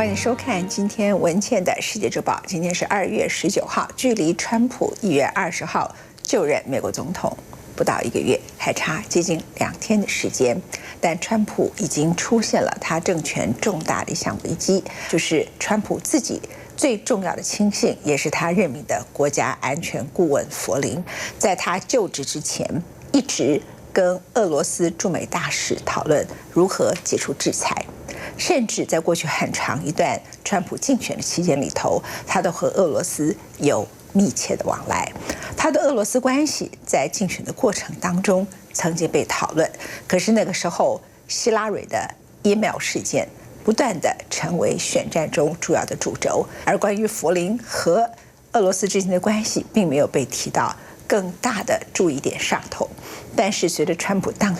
欢迎收看今天文茜的世界周报。今天是2月19号，距离川普1月20号就任美国总统不到1个月，还差接近2天的时间。但川普已经出现了他政权重大的一项危机，就是川普自己最重要的亲信，也是他任命的国家安全顾问弗林，在他就职之前一直跟俄罗斯驻美大使讨论如何解除制裁。甚至在过去很长一段川普竞选的期间里头，他都和俄罗斯有密切的往来。他的俄罗斯关系在竞选的过程当中曾经被讨论，可是那个时候希拉蕊的 email 事件不断的成为选战中主要的主轴，而关于弗林和俄罗斯之间的关系并没有被提到更大的注意点上头。但是随着川普当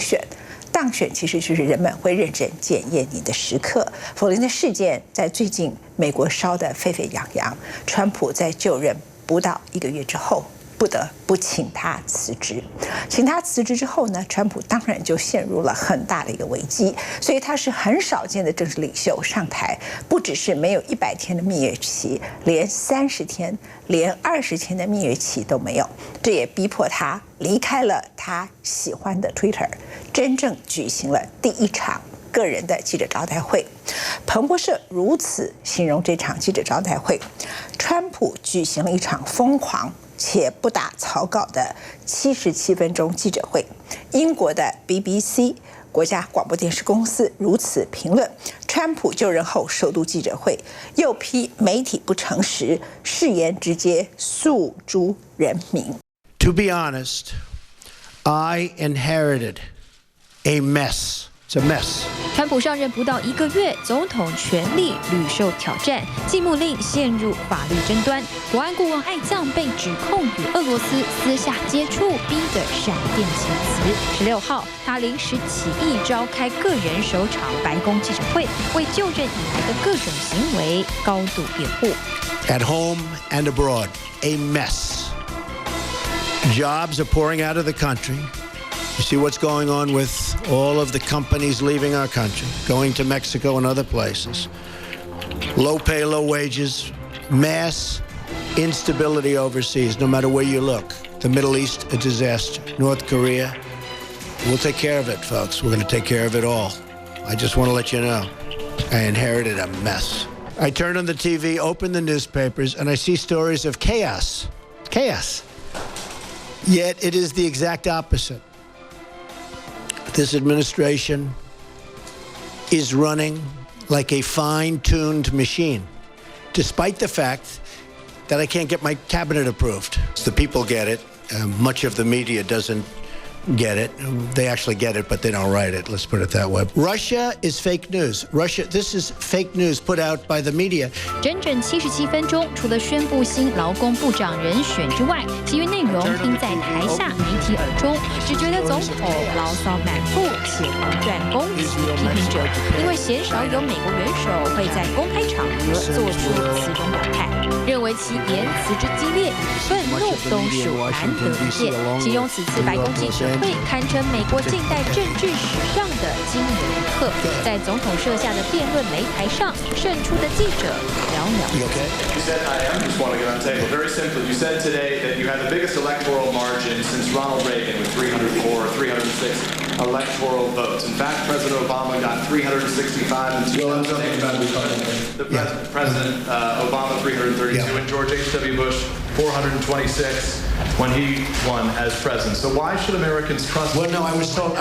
选其实就是人们会认真检验你的时刻。弗林的事件在最近美国烧得沸沸扬扬，川普在就任不到1个月之后不得不请他辞职。请他辞职之后呢，川普当然就陷入了很大的一个危机。所以他是很少见的政治领袖上台，不只是没有100天的蜜月期，连30天、连20天的蜜月期都没有。这也逼迫他离开了他喜欢的 Twitter， 真正举行了第一场个人的记者招待会。彭博社如此形容这场记者招待会：川普举行了一场疯狂且不打草稿的77分钟记者会。英国的 BBC 国家广播电视公司如此评论川普就任后首度记者会，又批媒体不诚实，誓言直接诉诸人民。 To be honest, I inherited a mess. It's a mess. 川普上任不到1个月，总统权力屡受挑战，禁牧令陷入法律争端，国安顾问艾将被指控与俄罗斯私下接触，逼得闪电请辞。16号，他临时起意召开个人首场白宫记者会，为就任以来的各种行为高度辩护。At home and abroad, a mess. Jobs are pouring out of the country. You see what's going on with all of the companies leaving our country, going to Mexico and other places. Low pay, low wages, mass instability overseas, no matter where you look. The Middle East, a disaster. North Korea, we'll take care of it, folks. We're going to take care of it all. I just want to let you know, I inherited a mess. I turn on the TV, open the newspapers, and I see stories of chaos. Chaos. Yet it is the exact opposite. This administration is running like a fine-tuned machine, despite the fact that I can't get my cabinet approved. The people get it. Much of the media doesn't get it. They actually get it, but they don't write it. Let's put it that way. Russia is fake news. This is fake news put out by the media. 整整77分钟，除了宣布新劳工部长人选之外，其余内容听在台下媒体耳中，只觉得总统牢骚满腹，且不断攻击批评者，因为鲜少有美国元首会在公开场合做出此种表态，认为其言辞之激烈与愤怒都属难得一见，形容此次白宫记者会堪称美国近代政治史上的惊人一刻。在总统设下的辩论擂台上，胜出的记者寥寥。You said, I am just want to get on the table. Very simply, you said today that you had the biggest electoral margin since Ronald Reagan with 304 or 306 electoral votes. In fact, President Obama got 365 in 2008. President Obama 332 and George H.W. Bush 426 when he won as president. So why should Americans trust? Well, no, I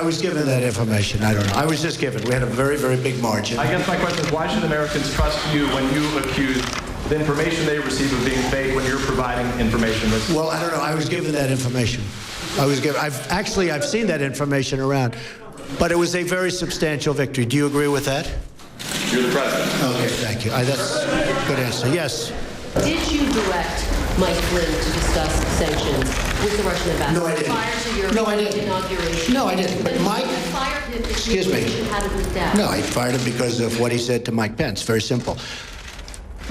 was given that information. I don't know. I was just given. We had a very, very big margin. I guess my question is, why should Americans trust you when you accuse the information they receive of being fake when you're providing information that's... Well, I don't know. I was given that information. I've seen that information around. But it was a very substantial victory. Do you agree with that? You're the president. Okay, thank you. That's a good answer. Yes. Did you direct Mike Flynn to discuss sanctions with the Russian ambassador? No, I didn't. Prior to your inauguration? No, I didn't. But Mike, you fired him. Excuse me. Had it leaked out. No, I fired him because of what he said to Mike Pence. Very simple.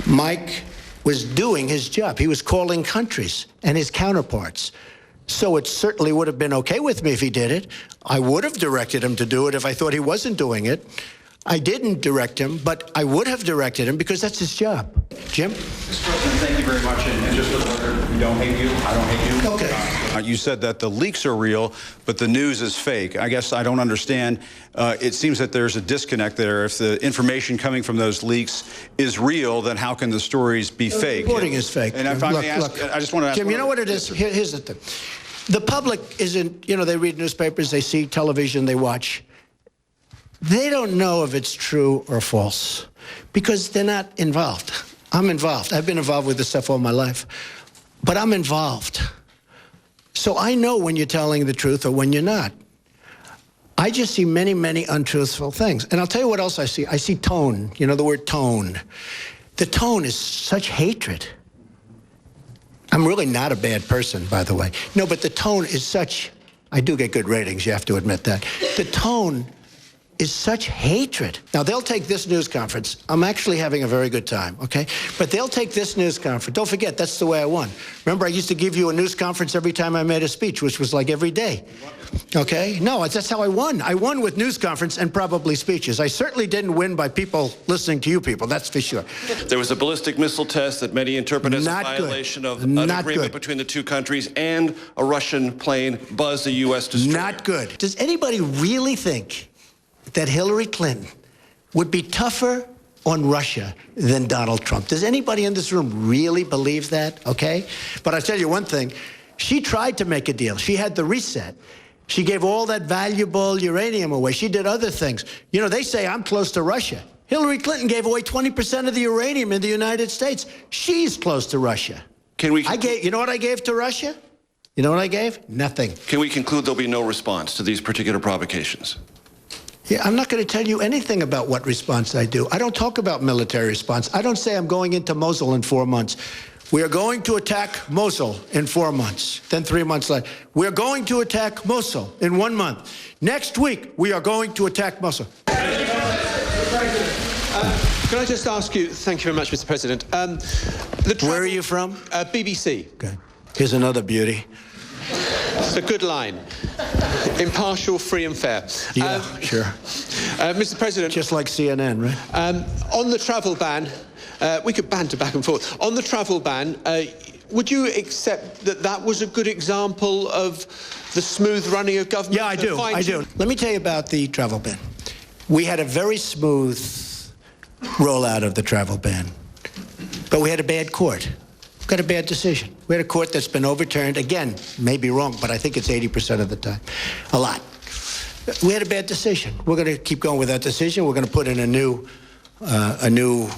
Mike was doing his job. He was calling countries and his counterparts. So it certainly would have been okay with me if he did it. I would have directed him to do it if I thought he wasn't doing it. I didn't direct him, but I would have directed him because that's his job. Jim? Mr. President, thank you very much. And just for the record, we don't hate you. I don't hate you. Okay. You said that the leaks are real, but the news is fake. I guess I don't understand. It seems that there's a disconnect there. If the information coming from those leaks is real, then how can the stories be fake? The reporting is fake. And if I may ask, I just want to ask. Jim, you know what it is? Here's the thing. The public isn't, they read newspapers, they see television, they watch. They don't know if it's true or false because they're not involved. I'm involved. I've been involved with this stuff all my life, but I'm involved. So I know when you're telling the truth or when you're not. I just see many, many untruthful things. And I'll tell you what else I see. I see tone, the word tone. The tone is such hatred. I'm really not a bad person, by the way. No, but the tone is such, I do get good ratings, you have to admit that. The tone is such hatred. Now, they'll take this news conference. I'm actually having a very good time, okay? But they'll take this news conference. Don't forget, that's the way I won. Remember, I used to give you a news conference every time I made a speech, which was like every day, okay? No, that's how I won. I won with news conference and probably speeches. I certainly didn't win by people listening to you people, that's for sure. There was a ballistic missile test that many interpret as a violation of an agreement between the two countries, and a Russian plane buzzed a U.S. destroyer. Not good. Does anybody really think that Hillary Clinton would be tougher on Russia than Donald Trump? Does anybody in this room really believe that? Okay? But I'll tell you one thing. She tried to make a deal. She had the reset. She gave all that valuable uranium away. She did other things. They say I'm close to Russia. Hillary Clinton gave away 20% of the uranium in the United States. She's close to Russia. You know what I gave to Russia? You know what I gave? Nothing. Can we conclude there'll be no response to these particular provocations? Yeah, I'm not going to tell you anything about what response I do. I don't talk about military response. I don't say I'm going into Mosul in 4 months. We are going to attack Mosul in 4 months. Then 3 months later, we're going to attack Mosul in 1 month. Next week, we are going to attack Mosul. Can I just ask you, thank you very much, Mr. President. Where are you from? BBC. Okay. Here's another beauty. It's a good line. Impartial, free and fair. Yeah, sure. Mr. President. Just like CNN, right? On the travel ban, we could banter back and forth. On the travel ban, would you accept that that was a good example of the smooth running of government? Yeah, I do. Let me tell you about the travel ban. We had a very smooth rollout of the travel ban, but we had a bad court. Got a bad decision. We had a court that's been overturned, again, may be wrong, but I think it's 80% of the time. A lot. We had a bad decision. We're going to keep going with that decision. We're going to put in a new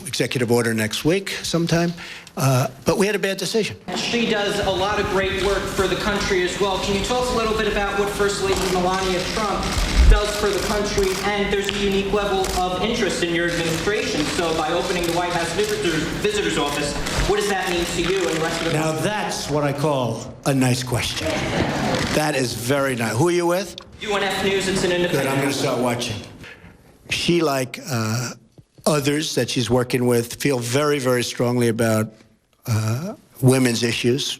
executive order next week sometime. But we had a bad decision. She does a lot of great work for the country as well. Can you tell us a little bit about what First Lady Melania Trump does for the country? And there's a unique level of interest in your administration. So by opening the White House visitor's office, what does that mean to you and the rest of the Now country? that's what I call a nice question. That is very nice. Who are you with? UNF News, it's an independent. Good, I'm going to start watching. She, like others that she's working with, feel very, very strongly about women's issues,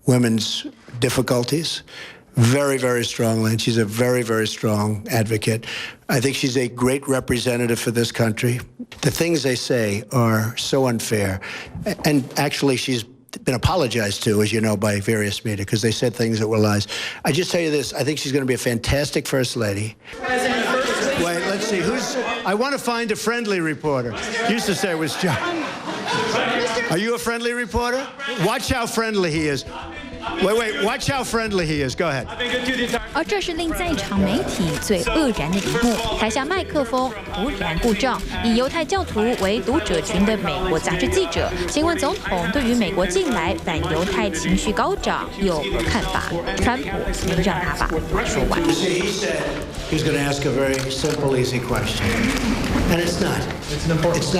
women's difficulties, very, very strongly. And she's a very, very strong advocate. I think she's a great representative for this country. The things they say are so unfair. And actually, she's been apologized to, as you know, by various media, because they said things that were lies. I just tell you this, I think she's going to be a fantastic First Lady. Wait, let's see, I want to find a friendly reporter. Used to say it was John. Are you a friendly reporter? Watch how friendly he is. Wait, watch how friendly he is. Go ahead. 而这是令在场媒体最愕然的一幕。台下麦克风突然故障，以犹太教徒为读者群的美国杂志记者，请问总统对于美国近来反犹太情绪高涨有何看法？川普没让他把话说完。He's going to ask a very simple, easy question. And it's not. It's an important It's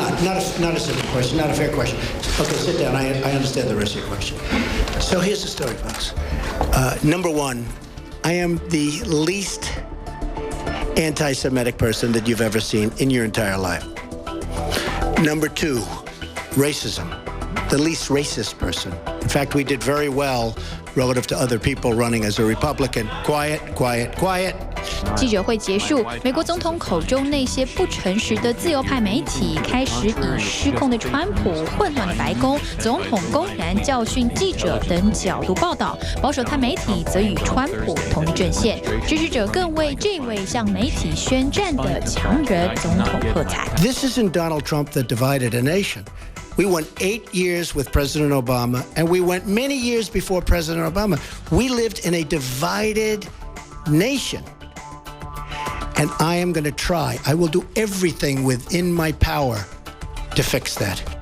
not a simple question, not a fair question. Okay, sit down. I understand the rest of your question. So here's the story, folks. Number one, I am the least anti-Semitic person that you've ever seen in your entire life. Number two, racism. The least racist person. In fact, we did very well relative to other people running as a Republican. Quiet, quiet, quiet. 记者会结束，美国总统口中那些不诚实的自由派媒体开始以失控的川普、混乱的白宫、总统公然教训记者等角度报道，保守派媒体则与川普同一阵线，支持者更为这位向媒体宣战的强人总统喝彩。This isn't Donald Trump that divided a nation. We went 8 years with President Obama, and we went many years before President Obama. We lived in a divided nation. And I am going to try. I will do everything within my power to fix that.